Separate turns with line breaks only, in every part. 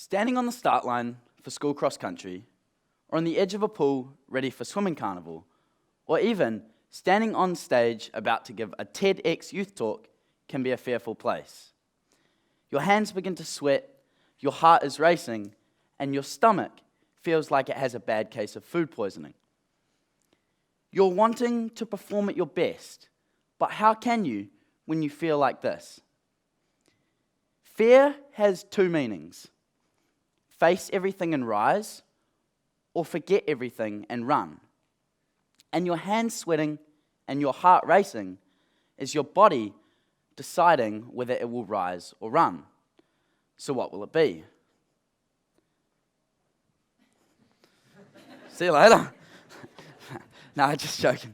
Standing on the start line for school cross country, or on the edge of a pool ready for swimming carnival, or even standing on stage about to give a TEDxYouth talk can be a fearful place. Your hands begin to sweat, your heart is racing, and your stomach feels like it has a bad case of food poisoning. You're wanting to perform at your best, but how can you when you feel like this? Fear has two meanings: face everything and rise, or forget everything and run. And your hands sweating and your heart racing is your body deciding whether it will rise or run. So what will it be? See you later. No, just joking.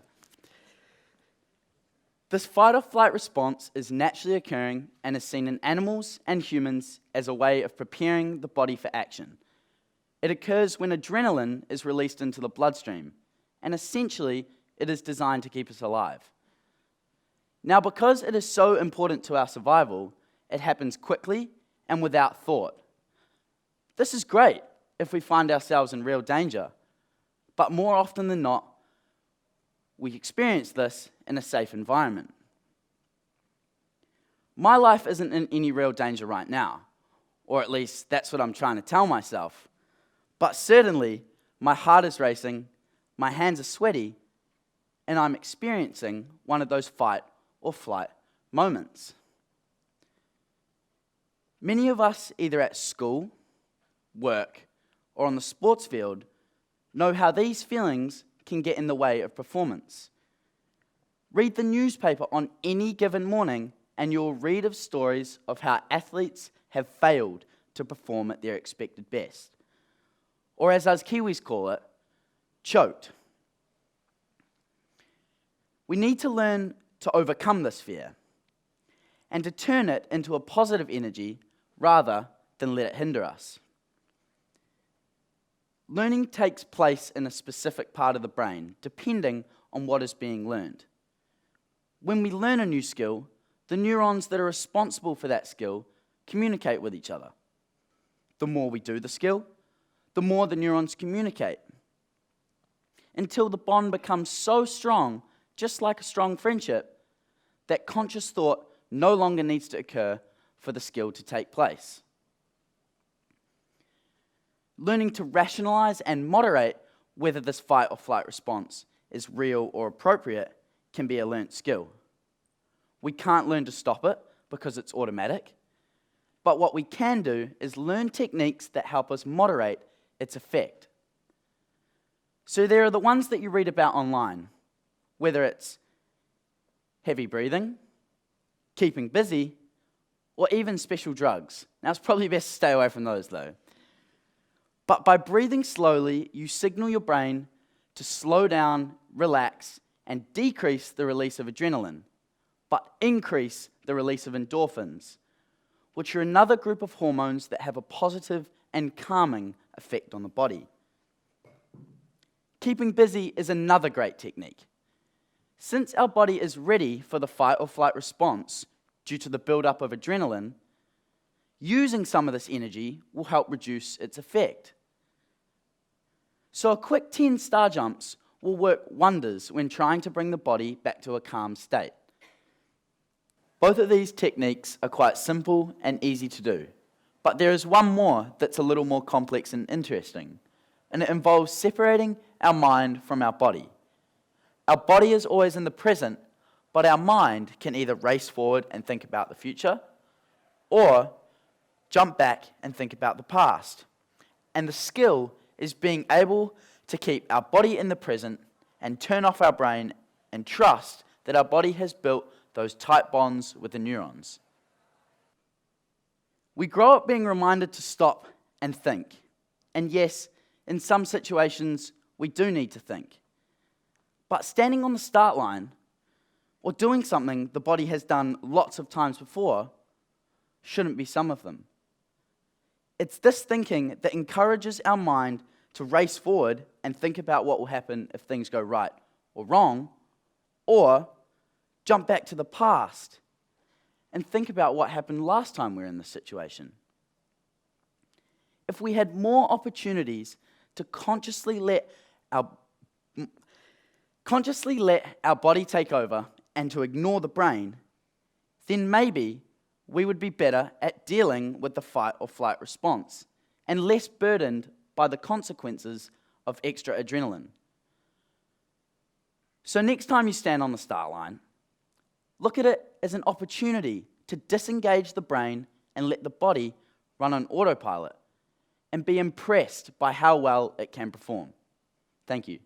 This fight or flight response is naturally occurring and is seen in animals and humans as a way of preparing the body for action. It occurs when adrenaline is released into the bloodstream, and essentially it is designed to keep us alive. Now, because it is so important to our survival, it happens quickly and without thought. This is great if we find ourselves in real danger, but more often than not, we experience this in a safe environment. My life isn't in any real danger right now, or at least that's what I'm trying to tell myself. But certainly, my heart is racing, my hands are sweaty, and I'm experiencing one of those fight or flight moments. Many of us, either at school, work, or on the sports field, know how these feelings can get in the way of performance. Read the newspaper on any given morning and you'll read of stories of how athletes have failed to perform at their expected best. Or as us Kiwis call it, choked. We need to learn to overcome this fear and to turn it into a positive energy rather than let it hinder us. Learning takes place in a specific part of the brain, depending on what is being learned. When we learn a new skill, the neurons that are responsible for that skill communicate with each other. The more we do the skill, the more the neurons communicate, until the bond becomes so strong, just like a strong friendship, that conscious thought no longer needs to occur for the skill to take place. Learning to rationalize and moderate whether this fight or flight response is real or appropriate can be a learnt skill. We can't learn to stop it because it's automatic, but what we can do is learn techniques that help us moderate its effect. So there are the ones that you read about online, whether it's heavy breathing, keeping busy, or even special drugs. Now it's probably best to stay away from those though. But by breathing slowly, you signal your brain to slow down, relax, and decrease the release of adrenaline, but increase the release of endorphins, which are another group of hormones that have a positive and calming effect on the body. Keeping busy is another great technique. Since our body is ready for the fight or flight response due to the buildup of adrenaline, using some of this energy will help reduce its effect. So a quick 10 star jumps will work wonders when trying to bring the body back to a calm state. Both of these techniques are quite simple and easy to do, but there is one more that's a little more complex and interesting, and it involves separating our mind from our body. Our body is always in the present, but our mind can either race forward and think about the future, or jump back and think about the past. And the skill is being able to keep our body in the present and turn off our brain and trust that our body has built those tight bonds with the neurons. We grow up being reminded to stop and think. And yes, in some situations, we do need to think. But standing on the start line, or doing something the body has done lots of times before, shouldn't be some of them. It's this thinking that encourages our mind to race forward and think about what will happen if things go right or wrong, or jump back to the past and think about what happened last time we were in this situation. if we had more opportunities to consciously let our body take over and to ignore the brain, then maybe we would be better at dealing with the fight or flight response and less burdened by the consequences of extra adrenaline. So next time you stand on the start line, look at it as an opportunity to disengage the brain and let the body run on autopilot and be impressed by how well it can perform. Thank you.